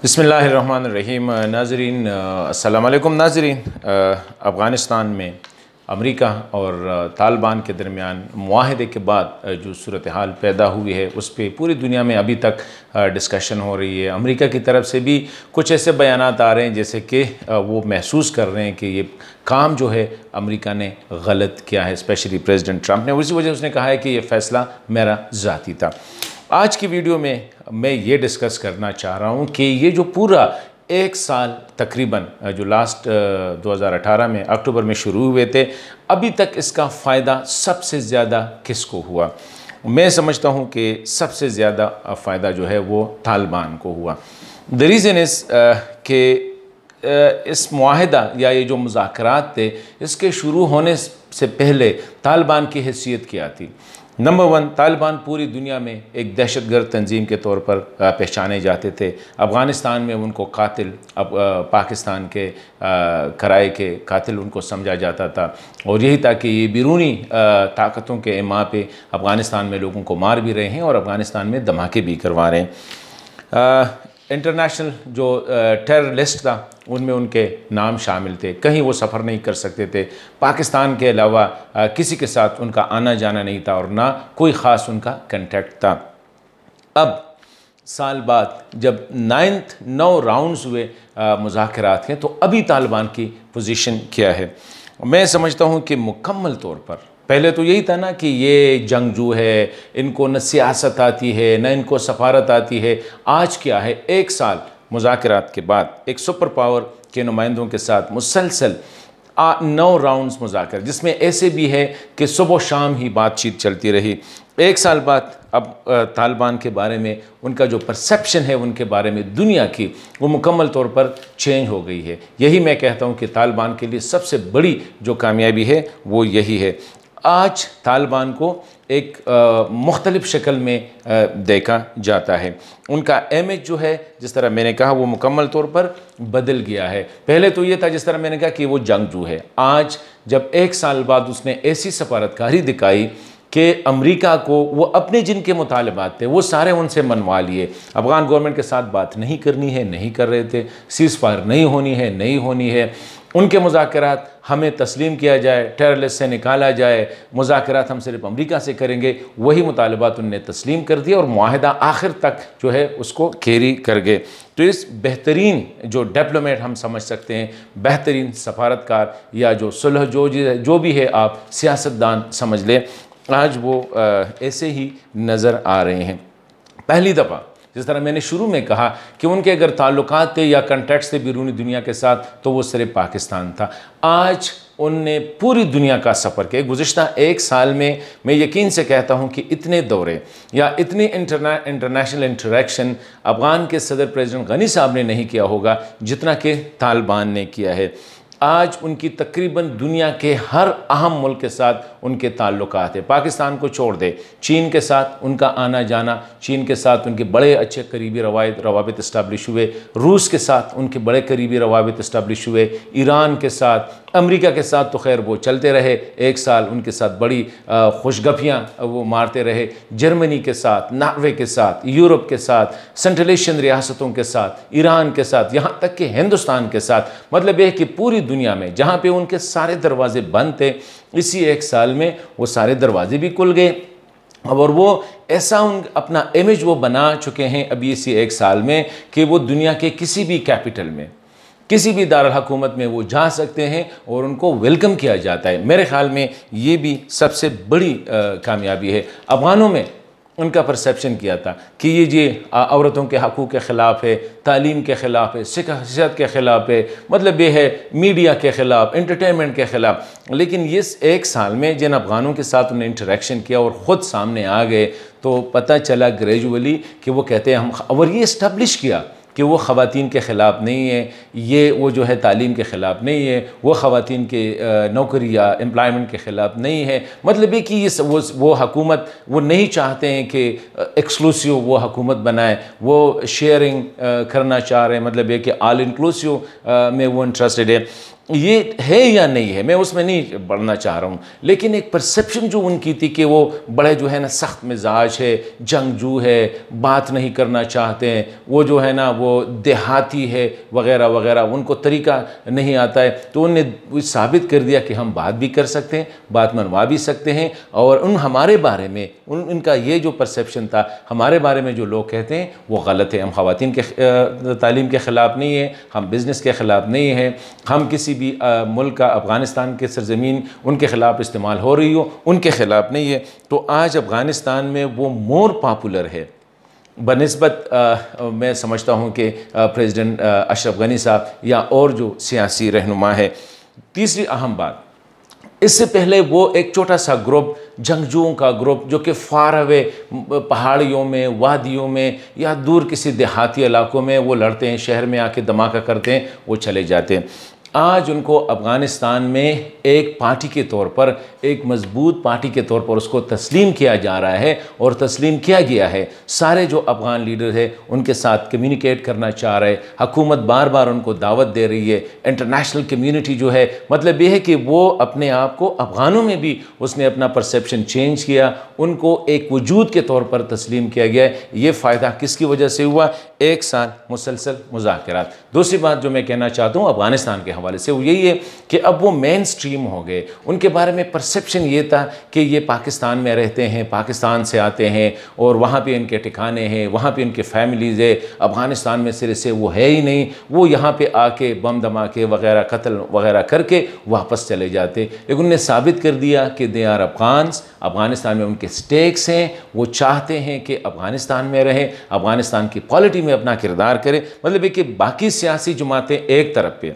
बिस्मिल्लाहिर्रहमानिर्रहीम। नाज़रीन अस्सलाम वालेकुम। नाज़रीन, अफ़गानिस्तान में अमेरिका और तालिबान के दरमियान मुआहदे के बाद जो सूरत हाल पैदा हुई है उस पर पूरी दुनिया में अभी तक डिस्कशन हो रही है। अमेरिका की तरफ से भी कुछ ऐसे बयानात आ रहे हैं जैसे कि वो महसूस कर रहे हैं कि ये काम जो है अमेरिका ने गलत किया है, स्पेशली प्रेसिडेंट ट्रंप ने। उसी वजह उसने कहा है कि ये फ़ैसला मेरा ज़ाती था। आज की वीडियो में मैं ये डिस्कस करना चाह रहा हूँ कि ये जो पूरा एक साल तकरीबन जो लास्ट 2018 में अक्टूबर में शुरू हुए थे, अभी तक इसका फ़ायदा सबसे ज़्यादा किसको हुआ? मैं समझता हूँ कि सबसे ज़्यादा फ़ायदा जो है वो तालिबान को हुआ। द रीज़न इज़ कि इस मुआहदा या ये जो मुज़ाकरात थे इसके शुरू होने से पहले तालिबान की हैसियत क्या थी? नंबर वन, तालिबान पूरी दुनिया में एक दहशतगर्द तंजीम के तौर पर पहचाने जाते थे। अफ़गानिस्तान में उनको कातिल, अब पाकिस्तान के कराए के कातिल उनको समझा जाता था, और यही था कि ये बैरूनी ताकतों के इमा पे अफ़गानिस्तान में लोगों को मार भी रहे हैं और अफ़गानिस्तान में धमाके भी करवा रहे हैं। इंटरनेशनल जो टेरर लिस्ट था उनमें उनके नाम शामिल थे, कहीं वो सफ़र नहीं कर सकते थे। पाकिस्तान के अलावा किसी के साथ उनका आना जाना नहीं था और ना कोई ख़ास उनका कंटेक्ट था। अब साल बाद जब 9 राउंड्स हुए मुज़ाकरात के, तो अभी तालिबान की पोजीशन क्या है? मैं समझता हूँ कि मुकम्मल तौर पर पहले तो यही था ना कि ये जंगजू है, इनको न सियासत आती है न इनको सफारत आती है। आज क्या है, एक साल मुज़ाकरात के बाद एक सुपर पावर के नुमाइंदों के साथ मुसलसल 9 राउंड्स मुज़ाकर, जिसमें ऐसे भी है कि सुबह शाम ही बातचीत चलती रही। एक साल बाद अब तालिबान के बारे में उनका जो परसेप्शन है उनके बारे में दुनिया की, वो मुकम्मल तौर पर चेंज हो गई है। यही मैं कहता हूँ कि तालिबान के लिए सबसे बड़ी जो कामयाबी है वो यही है। आज तालिबान को एक मुख्तलिफ शक्ल में देखा जाता है। उनका इमेज जो है, जिस तरह मैंने कहा, वो मुकम्मल तौर पर बदल गया है। पहले तो ये था, जिस तरह मैंने कहा, कि वो जंगजू है। आज जब एक साल बाद उसने ऐसी सफारतकारी दिखाई कि अमेरिका को वो अपने जिनके मुतालबात थे वो सारे उनसे मनवा लिए। अफ़गान गवर्नमेंट के साथ बात नहीं करनी है, नहीं कर रहे थे। सीज़ फायर नहीं होनी है, नहीं होनी है। उनके मुज़ाकरात हमें तस्लीम किया जाए, टेरर लिस्ट से निकाला जाए, मुज़ाकरात हम सिर्फ अमेरिका से करेंगे, वही मुतालबात उनने तस्लीम कर दिया और मुआहदा आखिर तक जो है उसको कैरी कर गए। तो इस बेहतरीन जो डिप्लोमेट हम समझ सकते हैं, बेहतरीन सफारतकार या जो सुलह जो भी है, आप सियासतदान समझ लें, आज वो ऐसे ही नज़र आ रहे हैं। पहली दफ़ा, जिस तरह मैंने शुरू में कहा कि उनके अगर ताल्लुकात थे या कॉन्टैक्ट्स थे बैरूनी दुनिया के साथ, तो वो सिर्फ पाकिस्तान था। आज उनने पूरी दुनिया का सफ़र किया। गुज़िश्ता एक साल में मैं यकीन से कहता हूँ कि इतने दौरे या इतनी इंटरनेशनल इंटरेक्शन अफ़गान के सदर प्रेसिडेंट गनी साहब ने नहीं किया होगा जितना कि तालिबान ने किया है। आज उनकी तकरीबन दुनिया के हर अहम मुल्क के साथ उनके ताल्लुकात हैं। पाकिस्तान को छोड़ दे, चीन के साथ उनका आना जाना, चीन के साथ उनके बड़े अच्छे करीबी रवाबित इस्टैब्लिश हुए, रूस के साथ उनके बड़े करीबी रवाबित इस्टैब्लिश हुए, ईरान के साथ, अमेरिका के साथ तो खैर वो चलते रहे। एक साल उनके साथ बड़ी खुशगपियाँ वो मारते रहे। जर्मनी के साथ, नॉर्वे के साथ, यूरोप के साथ, सेंट्रल एशियन रियासतों के साथ, ईरान के साथ, यहाँ तक कि हिंदुस्तान के साथ। मतलब यह कि पूरी दुनिया में जहाँ पे उनके सारे दरवाजे बंद थे, इसी एक साल में वो सारे दरवाजे भी खुल गए और वो ऐसा अपना इमेज वो बना चुके हैं अभी इसी एक साल में कि वो दुनिया के किसी भी कैपिटल में, किसी भी दारुल हुकूमत में वो जा सकते हैं और उनको वेलकम किया जाता है। मेरे ख्याल में ये भी सबसे बड़ी कामयाबी है। अफ़गानों में उनका परसेप्शन किया था कि ये औरतों के हकूक़ के ख़िलाफ़ है, तालीम के ख़िलाफ़ है, सियासत के ख़िलाफ़ है, मतलब ये है मीडिया के ख़िलाफ़, एंटरटेनमेंट के ख़िलाफ़। लेकिन ये एक साल में जिन अफ़गानों के साथ उन्हें इंटरेक्शन किया और ख़ुद सामने आ गए, तो पता चला ग्रेजुअली कि वो कहते हैं हम, और ये इस्टैब्लिश किया कि वो ख़वातीन के ख़िलाफ़ नहीं है, ये वो जो है तालीम के ख़िलाफ़ नहीं है, वो ख़वातीन के नौकरी या एम्प्लॉयमेंट के ख़िलाफ़ नहीं है। मतलब ये कि ये वो हुकूमत वो नहीं चाहते हैं कि एक्सक्लूसिव वो हुकूमत बनाए, वो शेयरिंग करना चाह रहे हैं। मतलब ये कि ऑल इंक्लूसिव में वो इंटरेस्टेड है। ये है या नहीं है, मैं उसमें नहीं बढ़ना चाह रहा हूँ, लेकिन एक परसेप्शन जो उनकी थी कि वो बड़े जो है ना सख्त मिजाज है, जंगजू है, बात नहीं करना चाहते हैं, वो जो है ना वो देहाती है वगैरह वगैरह, उनको तरीका नहीं आता है, तो उनने साबित कर दिया कि हम बात भी कर सकते हैं, बात मनवा भी सकते हैं। और हमारे बारे में उनका ये जो परसेप्शन था हमारे बारे में जो लोग कहते हैं वो गलत है। हम ख़वातीन के तालीम के ख़िलाफ़ नहीं है, हम बिज़नेस के ख़िलाफ़ नहीं है, हम किसी भी मुल्क का, अफ़गानिस्तान के सरज़मीन उनके ख़िलाफ़ इस्तेमाल हो रही हो उनके ख़िलाफ़ नहीं है। तो आज अफ़गानिस्तान में वो मोर पॉपुलर है बनिस्बत मैं समझता हूँ कि प्रेसिडेंट अशरफ गनी साहब या और जो सियासी रहनुमा है। तीसरी अहम बात, इससे पहले वो एक छोटा सा ग्रुप, जंगजुओं का ग्रुप, जो कि फार अवे पहाड़ियों में, वादियों में या दूर किसी देहाती इलाकों में वो लड़ते हैं, शहर में आके धमाका करते हैं, वो चले जाते हैं। आज उनको अफ़गानिस्तान में एक पार्टी के तौर पर, एक मजबूत पार्टी के तौर पर उसको तस्लीम किया जा रहा है और तस्लीम किया गया है। सारे जो अफ़गान लीडर हैं उनके साथ कम्युनिकेट करना चाह रहे हैं, हुकूमत बार बार उनको दावत दे रही है, इंटरनेशनल कम्युनिटी जो है, मतलब ये है कि वो अपने आप को, अफ़गानों में भी उसने अपना परसेप्शन चेंज किया, उनको एक वजूद के तौर पर तस्लीम किया गया है। ये फ़ायदा किसकी वजह से हुआ? एक साल मुसलसल मुज़ाकरात। दूसरी बात जो मैं कहना चाहता हूँ अफ़गानिस्तान के हवाले से वो यही है कि अब वो मेन स्ट्रीम हो गए। उनके बारे में परसेप्शन ये था कि ये पाकिस्तान में रहते हैं, पाकिस्तान से आते हैं और वहाँ पे इनके ठिकाने हैं, वहाँ पे इनके फैमिलीज़ है, अफ़गानिस्तान में सिरे से वो है ही नहीं, वो यहाँ पे आके बम धमाके वगैरह, कत्ल वगैरह करके वापस चले जाते। लेकिन उन्होंने साबित कर दिया कि दे आर अफ़गान्स, अफ़गानिस्तान में उनके स्टेक्स हैं, वो चाहते हैं कि अफ़गानिस्तान में रहें, अफ़गानिस्तान की पॉलिटी में अपना किरदार करें। मतलब है कि बाकी सियासी जमातें एक तरफ पे,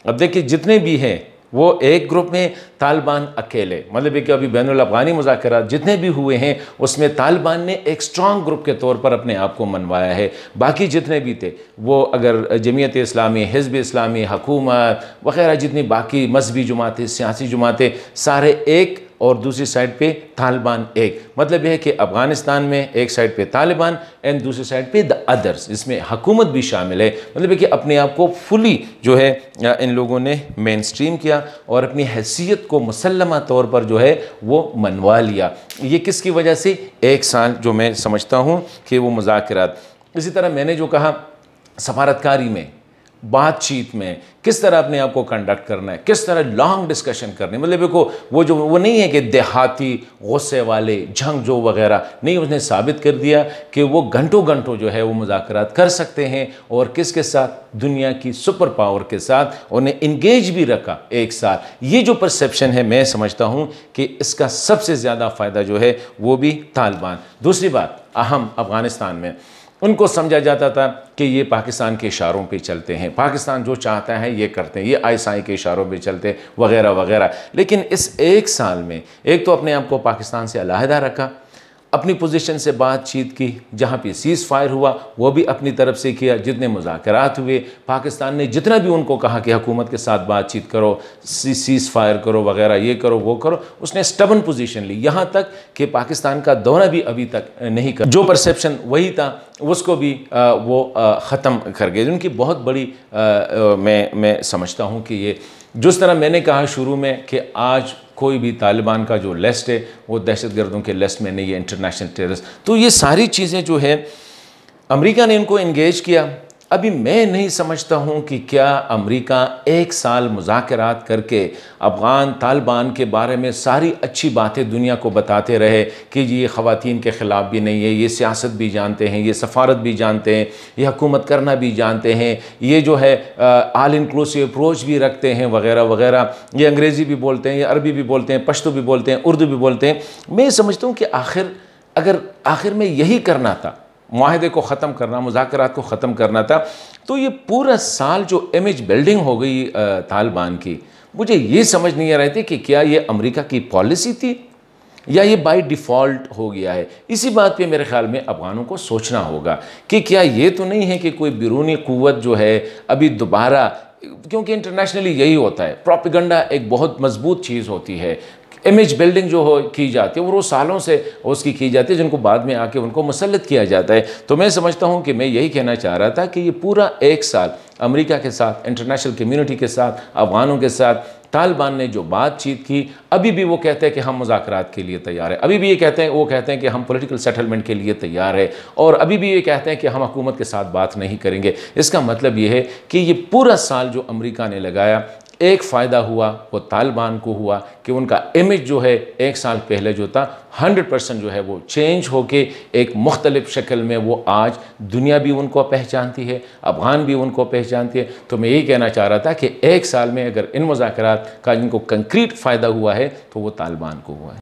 अब देखिए जितने भी हैं वो एक ग्रुप में, तालिबान अकेले, मतलब है कि अभी बैनुल अफ़गानी मुज़ाकरात जितने भी हुए हैं उसमें तालिबान ने एक स्ट्रॉन्ग ग्रुप के तौर पर अपने आप को मनवाया है। बाकी जितने भी थे वो, अगर जमीयत इस्लामी, हिज़्ब इस्लामी, हुकूमत वगैरह, जितनी बाकी मजहबी जमातें, सियासी जमातें, सारे एक, और दूसरी साइड पे तालिबान एक। मतलब यह है कि अफ़गानिस्तान में एक साइड पे तालिबान एंड दूसरी साइड पे द अदर्स, इसमें हुकूमत भी शामिल है। मतलब है कि अपने आप को फुली जो है इन लोगों ने मेन स्ट्रीम किया और अपनी हैसियत को मुसल्लमा तौर पर जो है वो मनवा लिया। ये किसकी वजह से? एक साल जो मैं समझता हूँ कि वो मुज़ाकरात। इसी तरह मैंने जो कहा सफारतकारी में, बातचीत में किस तरह अपने आप को कंडक्ट करना है, किस तरह लॉन्ग डिस्कशन करनी, मतलब देखो वो नहीं है कि देहाती गुस्से वाले झंगजो वगैरह नहीं, उसने साबित कर दिया कि वो घंटों घंटों जो है वो मुज़ाकरात कर सकते हैं। और किसके साथ? दुनिया की सुपर पावर के साथ उन्हें इंगेज भी रखा एक साथ। ये जो परसेप्शन है मैं समझता हूँ कि इसका सबसे ज़्यादा फ़ायदा जो है वो भी तालिबान। दूसरी बात अहम, अफ़गानिस्तान में उनको समझा जाता था कि ये पाकिस्तान के इशारों पे चलते हैं, पाकिस्तान जो चाहता है ये करते हैं, ये आईएसआई के इशारों पे चलते हैं वगैरह वगैरह। लेकिन इस एक साल में एक तो अपने आप को पाकिस्तान से अलहदा रखा, अपनी पोजीशन से बातचीत की, जहाँ पे सीज़ फायर हुआ वो भी अपनी तरफ से किया, जितने मुज़ाकरात हुए पाकिस्तान ने जितना भी उनको कहा कि हुकूमत के साथ बातचीत करो, सीज़ फायर करो वगैरह, ये करो वो करो, उसने स्टबन पोजीशन ली, यहाँ तक कि पाकिस्तान का दौरा भी अभी तक नहीं कर, जो परसेप्शन वही था उसको भी वो ख़त्म कर गए। उनकी बहुत बड़ी मैं समझता हूँ कि ये जिस तरह मैंने कहा शुरू में कि आज कोई भी तालिबान का जो लिस्ट है वो दहशतगर्दों के लिस्ट में नहीं है, इंटरनेशनल टेररिस्ट। तो ये सारी चीज़ें जो है अमेरिका ने इनको इंगेज किया। अभी मैं नहीं समझता हूँ कि क्या अमेरिका एक साल मुज़ाकरात करके अफ़गान तालिबान के बारे में सारी अच्छी बातें दुनिया को बताते रहे कि ये ख़वातीन के ख़िलाफ़ भी नहीं है, ये सियासत भी जानते हैं, ये सफ़ारत भी जानते हैं, ये हुकूमत करना भी जानते हैं, ये जो है ऑल इंक्लूसिव अप्रोच भी रखते हैं वगैरह वगैरह, ये अंग्रेज़ी भी बोलते हैं, ये अरबी भी बोलते हैं, पश्तो भी बोलते हैं, उर्दू भी बोलते हैं। मैं समझता हूँ कि अगर आखिर में यही करना था, मुआहदे को ख़त्म करना, मुज़ाकरात को ख़त्म करना था, तो ये पूरा साल जो इमेज बिल्डिंग हो गई तालिबान की, मुझे ये समझ नहीं आ रही थी कि क्या ये अमेरिका की पॉलिसी थी या ये बाय डिफ़ॉल्ट हो गया है। इसी बात पे मेरे ख़्याल में अफ़गानों को सोचना होगा कि क्या ये तो नहीं है कि कोई बैरूनी क़ुव्वत जो है अभी दोबारा, क्योंकि इंटरनेशनली यही होता है, प्रोपेगेंडा एक बहुत मजबूत चीज़ होती है, इमेज बिल्डिंग जो हो की जाती है और वो सालों से उसकी की जाती है, जिनको बाद में आके उनको मुसल्लत किया जाता है। तो मैं समझता हूँ कि मैं यही कहना चाह रहा था कि ये पूरा एक साल अमेरिका के साथ, इंटरनेशनल कम्युनिटी के साथ, अफगानों के साथ तालिबान ने जो बातचीत की, अभी भी वो कहते हैं कि हम मुज़ाकरात के लिए तैयार हैं, अभी भी ये कहते हैं, वो कहते हैं कि हम पॉलिटिकल सेटलमेंट के लिए तैयार है, और अभी भी ये कहते हैं कि हम हुकूमत के साथ बात नहीं करेंगे। इसका मतलब ये है कि ये पूरा साल जो अमेरिका ने लगाया, एक फ़ायदा हुआ वो तालिबान को हुआ कि उनका इमेज जो है एक साल पहले जो था 100% जो है वो चेंज होके एक मुख्तलिफ शक्ल में वो आज दुनिया भी उनको पहचानती है, अफ़गान भी उनको पहचानती है। तो मैं यही कहना चाह रहा था कि एक साल में अगर इन मुज़ाकरात का इनको कंक्रीट फ़ायदा हुआ है तो वो तालिबान को हुआ है।